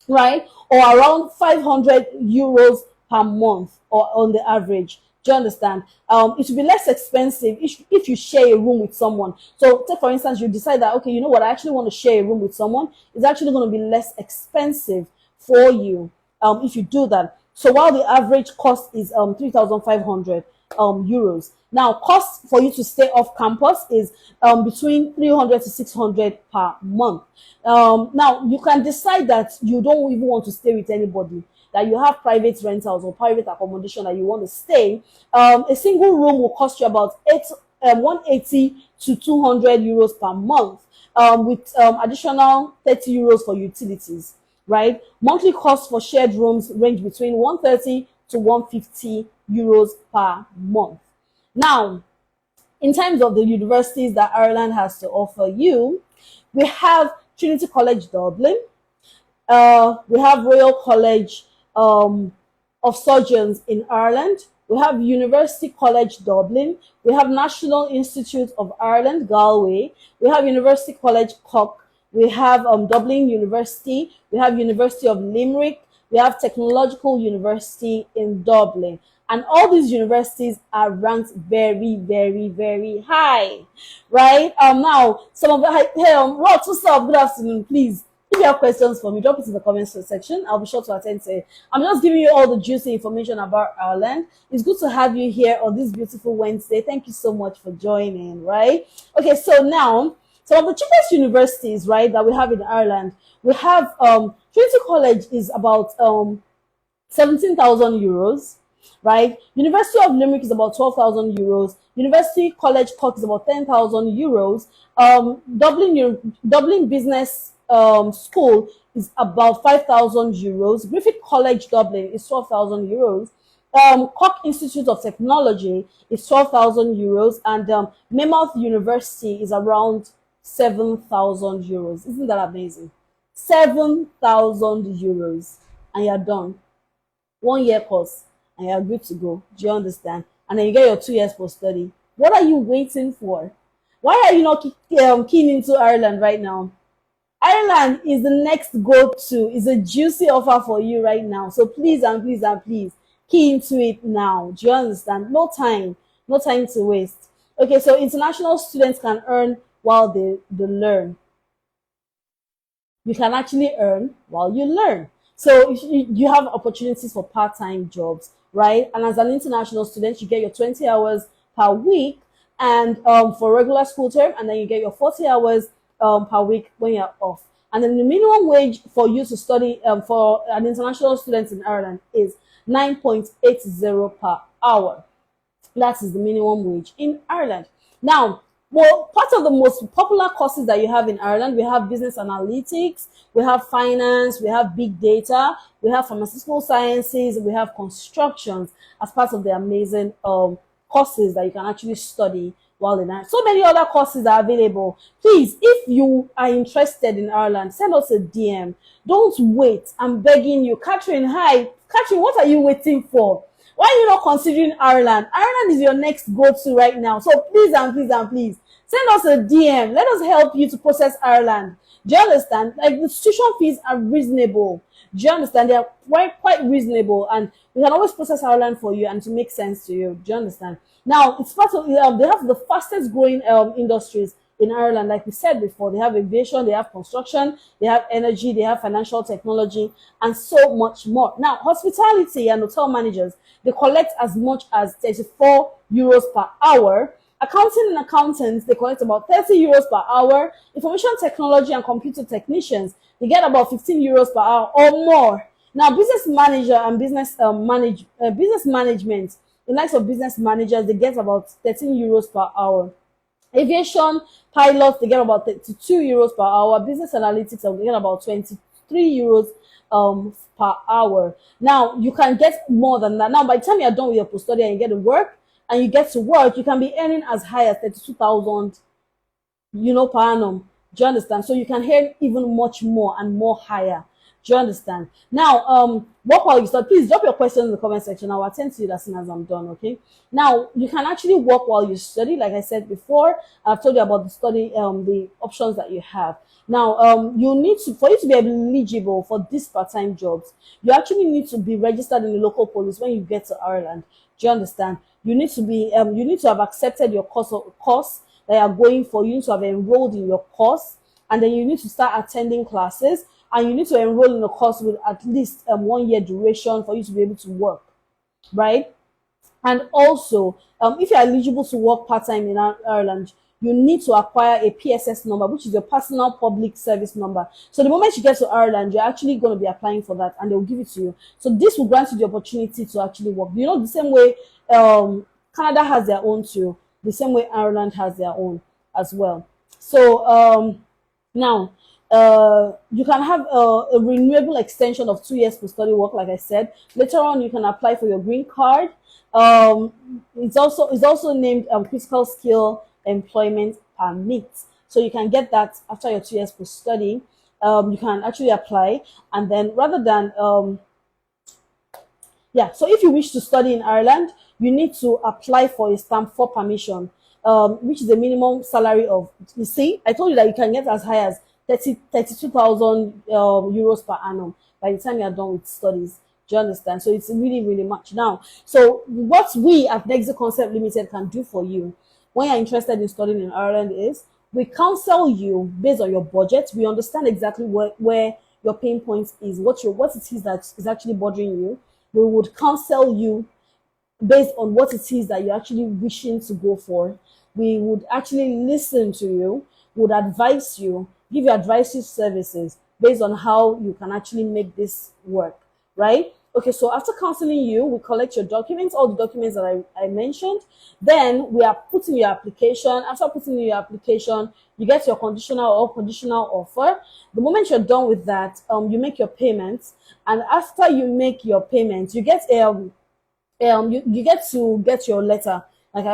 right? Or around 500 euros per month, or on the average. Do you understand? It will be less expensive if you share a room with someone. So, take for instance, you decide that, okay, you know what, I actually want to share a room with someone. It's actually going to be less expensive for you if you do that. So while the average cost is 3,500 euros. Now, cost for you to stay off campus is between 300 to 600 per month. Now, you can decide that you don't even want to stay with anybody, that you have private rentals or private accommodation that you want to stay. A single room will cost you about 180 to 200 euros per month, with additional 30 euros for utilities, right? Monthly costs for shared rooms range between 130 to 150 euros per month. Now, in terms of the universities that Ireland has to offer you, we have Trinity College Dublin, we have Royal College of Surgeons in Ireland, we have University College Dublin, we have National Institute of Ireland, Galway, we have University College Cork, we have Dublin University, we have University of Limerick, we have Technological University in Dublin. And all these universities are ranked very, very, very high, right? Now, some of the, hey, Rod, what's up? Good afternoon, please. If you have questions for me, drop it in the comments section. I'll be sure to attend to it. I'm just giving you all the juicy information about Ireland. It's good to have you here on this beautiful Wednesday. Thank you so much for joining, right? Okay, so now, some of the cheapest universities, right, that we have in Ireland, we have Trinity College is about 17,000 euros, right? University of Limerick is about 12,000 euros. University College Cork is about 10,000 euros. Dublin Business School is about 5,000 euros. Griffith College Dublin is 12,000 euros. Cork Institute of Technology is 12,000 euros, and Mammoth University is around 7,000 euros. Isn't that amazing? 7,000 euros, and you're done. 1 year course, and you're good to go. Do you understand? And then you get your 2 years post study. What are you waiting for? Why are you not keen into Ireland right now? Ireland is the next go-to. It's a juicy offer for you right now. So please and please and please key into it now. Do you understand? No time to waste. Okay, so international students can earn while they learn. You can actually earn while you learn. So you have opportunities for part-time jobs, right? And as an international student, you get your 20 hours per week, and for regular school term, and then you get your 40 hours per week when you're off. And then the minimum wage for you to study for an international student in Ireland is 9.80 per hour. That is the minimum wage in Ireland. Now, well, part of the most popular courses that you have in Ireland, we have business analytics, we have finance, we have big data, we have pharmaceutical sciences, we have constructions as part of the amazing courses that you can actually study while in Ireland. So many other courses are available. Please, if you are interested in Ireland, send us a DM. Don't wait. I'm begging you. Catherine, hi. Catherine, what are you waiting for? Why are you not considering Ireland? Ireland is your next go-to right now. So please and please and please, send us a DM. Let us help you to process Ireland. Do you understand? Like, the tuition fees are reasonable. Do you understand? They are quite reasonable, and we can always process Ireland for you and to make sense to you. Do you understand? Now, it's part of, they have the fastest growing industries in Ireland. Like we said before, they have aviation, they have construction, they have energy, they have financial technology, and so much more. Now, hospitality and hotel managers, they collect as much as 34 euros per hour. Accounting and accountants, they collect about 30 euros per hour. Information technology and computer technicians, they get about 15 euros per hour or more. Now, business manager and business management, the likes of business managers, they get about 13 euros per hour. Aviation pilots, they get about 32 euros per hour. Business analytics, they get about 23 euros per hour. Now, you can get more than that. Now, by the time you're done with your post-study and you get to work, you can be earning as high as 32,000, per annum. Do you understand? So you can earn even much more and more higher. Do you understand? Now, work while you study. Please drop your questions in the comment section. I'll attend to you as soon as I'm done, okay? Now, you can actually work while you study. Like I said before, I've told you about the study, the options that you have. Now, for you to be eligible for these part-time jobs, you actually need to be registered in the local police when you get to Ireland. Do you understand? You need to have accepted your course that you are going for. You need to have enrolled in your course, and then you need to start attending classes, and you need to enroll in a course with at least 1 year duration for you to be able to work, right? And also, if you're eligible to work part-time in Ireland, you need to acquire a PSS number, which is your personal public service number. So the moment you get to Ireland, you're actually going to be applying for that, and they'll give it to you. So this will grant you the opportunity to actually work. The same way Canada has their own too, the same way Ireland has their own as well. So now, you can have a renewable extension of 2 years for study work, like I said. Later on, you can apply for your green card. It's also named critical skill employment permit. So you can get that after your 2 years for study. You can actually apply, and then rather than so if you wish to study in Ireland, you need to apply for a stamp for permission, which is a minimum salary of, you see, I told you that you can get as high as 32,000 euros per annum by the time you're done with studies. Do you understand? So it's really, really much now. So what we at Negxy Concept Limited can do for you when you're interested in studying in Ireland is we counsel you based on your budget. We understand exactly where your pain points is, what it is that is actually bothering you. We would counsel you based on what it is that you're actually wishing to go for. We would actually listen to you, would advise you, give you advisory services based on how you can actually make this work, right? Okay, so after counseling you, we collect your documents, all the documents that I mentioned. Then we are putting your application. After putting in your application, you get your conditional or conditional offer. The moment you're done with that, you make your payments. And after you make your payments, you get you get to get your letter. Like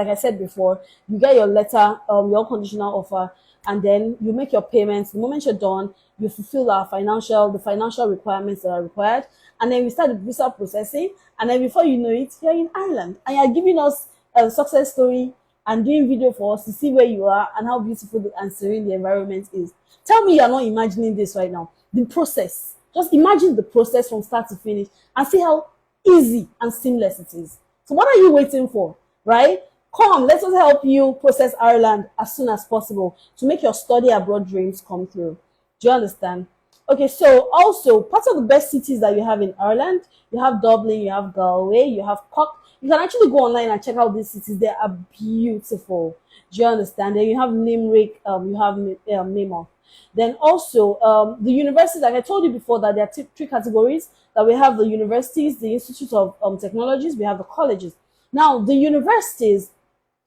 I said before, you get your letter, your conditional offer, and then you make your payments. The moment you're done, you fulfill the financial requirements that are required, and then we start the visa processing. And then before you know it, you're in Ireland, and you're giving us a success story and doing video for us to see where you are and how beautiful and serene the environment is. Tell me you're not imagining this right now. The process. Just imagine the process from start to finish and see how easy and seamless it is. So what are you waiting for, right? Come, let us help you process Ireland as soon as possible to make your study abroad dreams come through. Do you understand? Okay, so also part of the best cities that you have in Ireland, you have Dublin, you have Galway, you have Cork. You can actually go online and check out these cities. They are beautiful. Do you understand? Then you have Limerick, you have Maymouth. Then also the universities, like I told you before, that there are three categories. That we have the universities, the Institute of Technologies, we have the colleges. Now, the universities,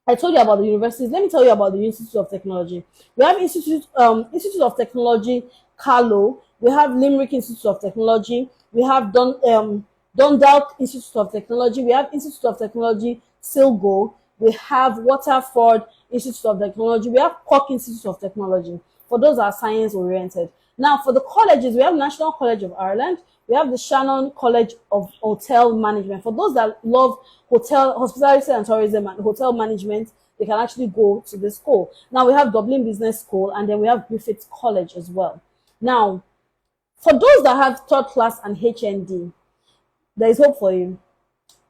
I told you about the universities. Let me tell you about the Institute of Technology. We have Institute of Technology, Carlow. We have Limerick Institute of Technology. We have Dundalk Institute of Technology. We have Institute of Technology, Silgo. We have Waterford Institute of Technology. We have Cork Institute of Technology. For those that are science oriented. Now, for the colleges, we have National College of Ireland. We have the Shannon College of Hotel Management. For those that love hospitality and tourism and hotel management, they can actually go to this school. Now, we have Dublin Business School, and then we have Griffith College as well. Now, for those that have third class and HND, there is hope for you,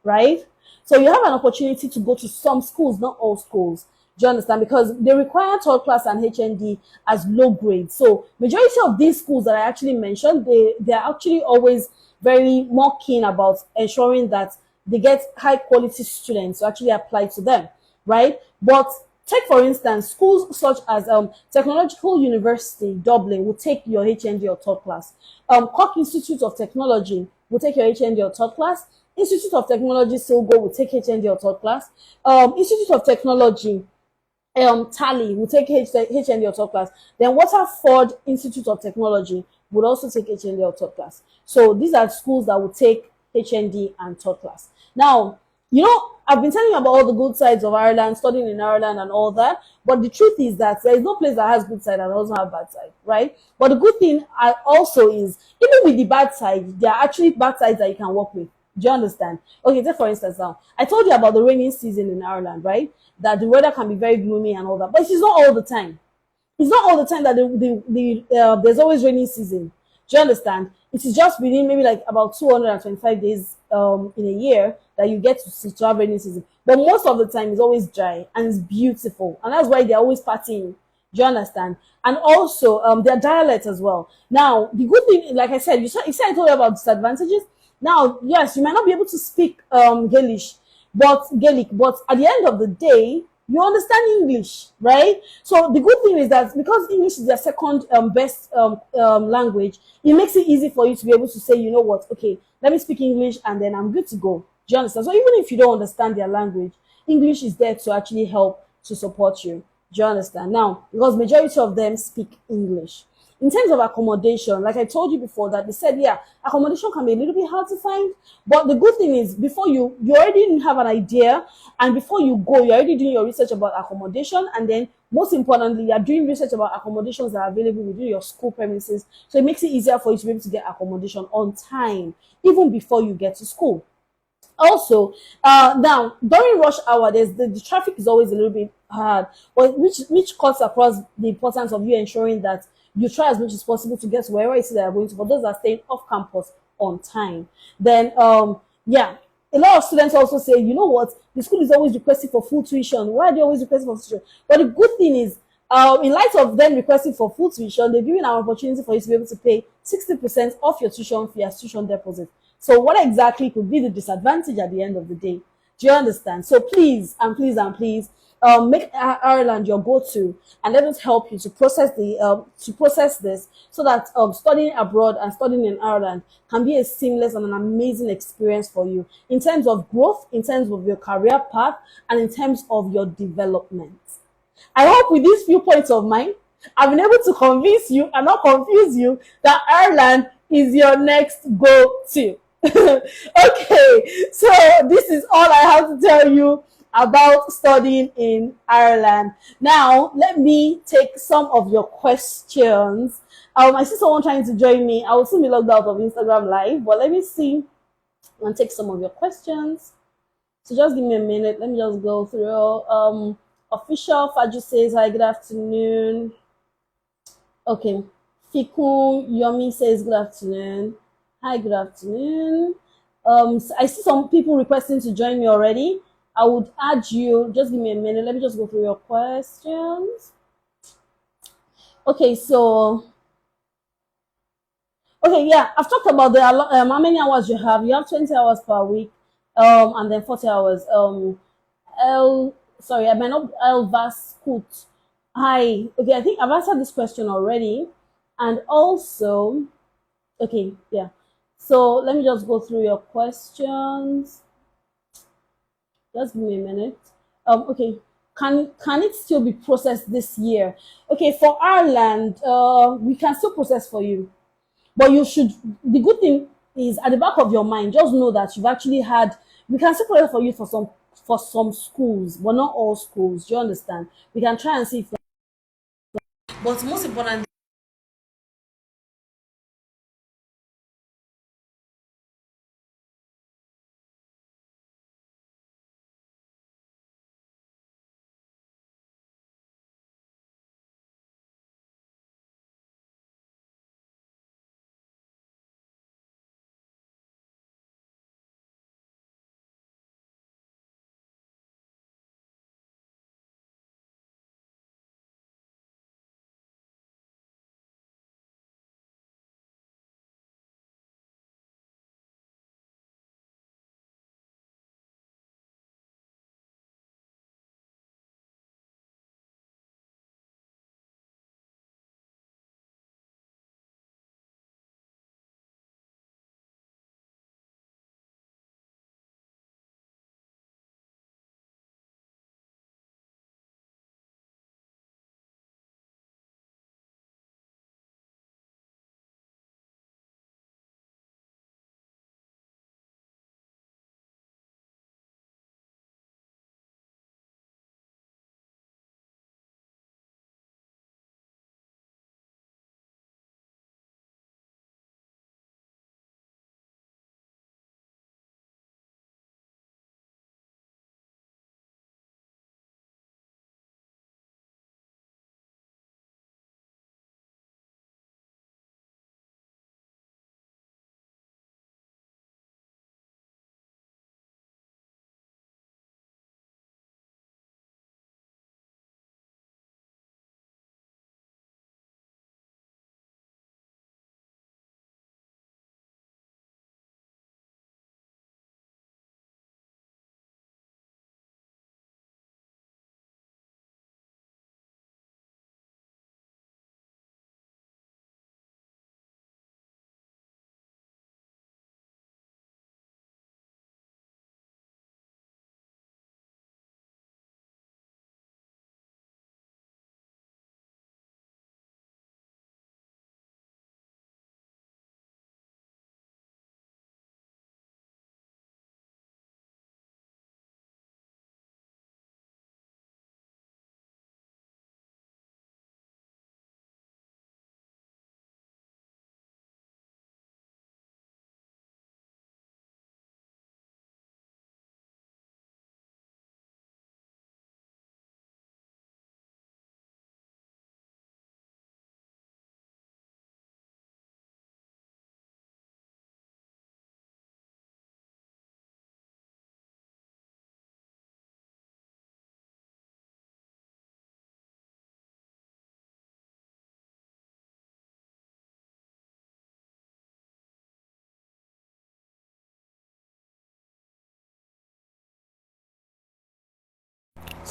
right? So you have an opportunity to go to some schools, not all schools. Do you understand? Because they require third class and HND as low grade. So majority of these schools that I actually mentioned, they're actually always very more keen about ensuring that they get high quality students to actually apply to them, right? But take for instance, schools such as Technological University Dublin will take your HND or third class. Cork Institute of Technology will take your HND or third class. Institute of Technology Silgo will take HND or third class. Institute of Technology Tally will take HND or third class. Then Waterford Institute of Technology would also take HND or third class. So these are schools that will take HND and third class. Now, you know, I've been telling you about all the good sides of Ireland, studying in Ireland and all that. But the truth is that there is no place that has good side and doesn't have bad side, right? But the good thing also is, even with the bad side, there are actually bad sides that you can work with. Do you understand? Okay, take for instance now, I told you about the rainy season in Ireland, right? That the weather can be very gloomy and all that, but it's not all the time. It's not all the time that there's always rainy season. Do you understand? It is just within maybe like about 225 days in a year that you get to have rainy season. But most of the time it's always dry and it's beautiful, and that's why they're always partying. Do you understand? And also their dialect as well. Now the good thing, like I said, you said I told you about disadvantages. Now, yes, you might not be able to speak Gaelic, but at the end of the day, you understand English, right? So the good thing is that because English is their second best language, it makes it easy for you to be able to say, you know what, okay, let me speak English and then I'm good to go. Do you understand? So even if you don't understand their language, English is there to actually help to support you. Do you understand? Now, because majority of them speak English. In terms of accommodation, like I told you before, that they said, yeah, accommodation can be a little bit hard to find. But the good thing is, before you already have an idea, and before you go, you're already doing your research about accommodation, and then most importantly, you're doing research about accommodations that are available within your school premises. So it makes it easier for you to be able to get accommodation on time, even before you get to school. Also, now during rush hour, the traffic is always a little bit hard, but which cuts across the importance of you ensuring that you try as much as possible to get to wherever it is that you're going to. For those that are staying off campus on time. Then yeah, a lot of students also say, you know what, the school is always requesting for full tuition. Why are they always requesting for full tuition? But the good thing is, in light of them requesting for full tuition, they're giving an opportunity for you to be able to pay 60% off your tuition fee as tuition deposit. So what exactly could be the disadvantage at the end of the day? Do you understand? So please and please and please, make Ireland your go-to, and let us help you to process this, so that studying abroad and studying in Ireland can be a seamless and an amazing experience for you in terms of growth, in terms of your career path, and in terms of your development. I hope with these few points of mine, I've been able to convince you and not confuse you that Ireland is your next go-to. Okay, so this is all I have to tell you about studying in Ireland. Now, let me take some of your questions. I see someone trying to join me. I will soon be logged out of Instagram Live, but let me see and take some of your questions. So just give me a minute. Let me just go through. Official Faju says, hi, good afternoon. Okay. Fikun Yomi says, good afternoon. Hi, good afternoon. So I see some people requesting to join me already. I would urge you, just give me a minute. Let me just go through your questions. Okay, so, okay, yeah, I've talked about the how many hours you have. You have 20 hours per week, and then 40 hours. Sorry, I might not Elvas Kut. Hi. Okay, I think I've answered this question already. And also, okay, yeah. So let me just go through your questions. Just give me a minute. Okay. Can it still be processed this year? Okay, for Ireland, we can still process for you. But you should, the good thing is, at the back of your mind, just know that you've actually had, we can still process for you for some schools, but not all schools. Do you understand? We can try and see if, but most important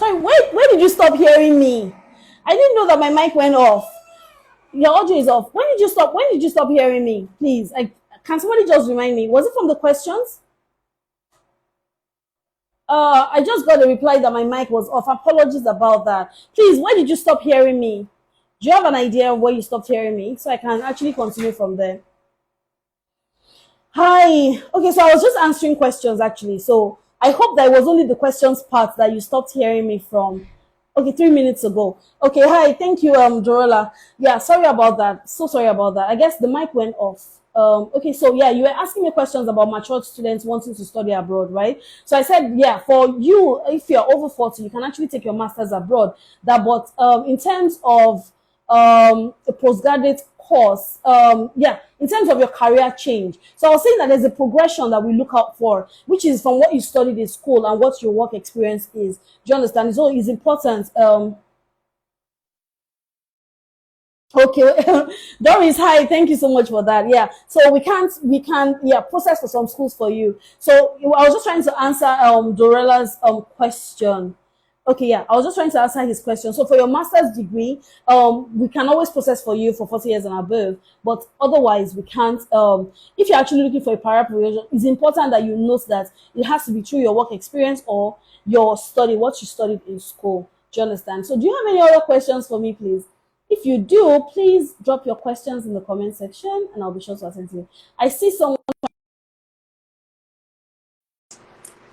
Sorry, wait, where did you stop hearing me? I didn't know that my mic went off. Your audio is off. When did you stop? When did you stop hearing me? Please, can somebody just remind me? Was it from the questions? I just got a reply that my mic was off. Apologies about that. Please, where did you stop hearing me? Do you have an idea of where you stopped hearing me? So I can actually continue from there. Hi. Okay, so I was just answering questions actually. So I hope that it was only the questions part that you stopped hearing me from. Okay, 3 minutes ago. Okay, hi. Thank you, Dorola. Yeah, sorry about that. So sorry about that. I guess the mic went off. Okay, so yeah, you were asking me questions about matured students wanting to study abroad, right? So I said, yeah, for you, if you're over 40, you can actually take your master's abroad. But in terms of a postgraduate course, yeah, in terms of your career change. So I was saying that there's a progression that we look out for, which is from what you studied in school and what your work experience is. Do you understand? So it's important. Okay, Doris, hi, thank you so much for that. Yeah, so we can yeah process for some schools for you. So I was just trying to answer Dorella's question. Okay, yeah, I was just trying to answer his question. So for your master's degree, we can always process for you for 40 years and above, but otherwise we can't. If you're actually looking for a para provision, it's important that you note that it has to be through your work experience or your study, what you studied in school. Do you understand? So do you have any other questions for me, please? If you do, please drop your questions in the comment section and I'll be sure to attend to you. I see someone.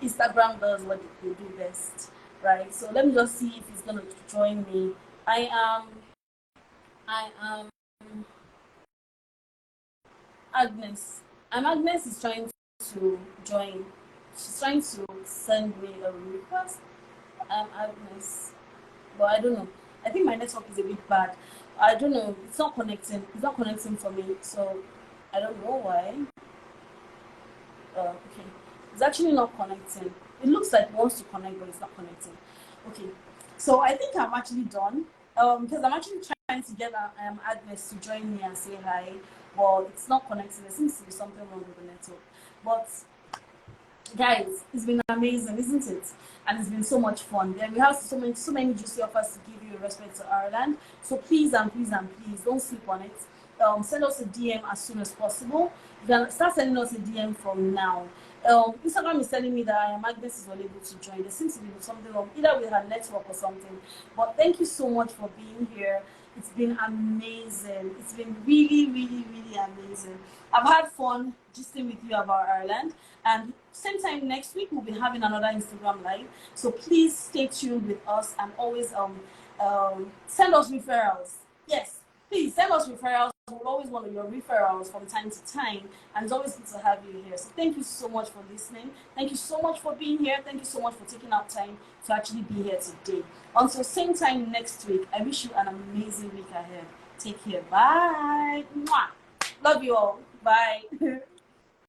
Instagram does what they do best, right? So let me just see if he's gonna join me. I am Agnes. And Agnes is trying to join. She's trying to send me a request. I'm Agnes. But I don't know. I think my network is a bit bad. I don't know. It's not connecting. It's not connecting for me. So I don't know why. Okay. It's actually not connecting. It looks like it wants to connect, but it's not connecting. Okay. So I think I'm actually done. Because I'm actually trying to get Agnes to join me and say hi. Well, it's not connecting. There seems to be something wrong with the network. But guys, it's been amazing, isn't it? And it's been so much fun. Then we have so many juicy offers to give you in respect to Ireland. So please and please and please don't sleep on it. Send us a DM as soon as possible. You can start sending us a DM from now. Instagram is telling me that Agnes is unable to join. There seems to be something wrong, either with her network or something. But thank you so much for being here. It's been amazing. It's been really, really, really amazing. I've had fun gisting with you about Ireland. And same time next week, we'll be having another Instagram live. So please stay tuned with us and always send us referrals. Yes, please send us referrals. We'll always want your referrals from time to time. And it's always good to have you here. So thank you so much for listening. Thank you so much for being here. Thank you so much for taking out time to actually be here today. Until same time next week, I wish you an amazing week ahead. Take care. Bye. Mwah. Love you all. Bye.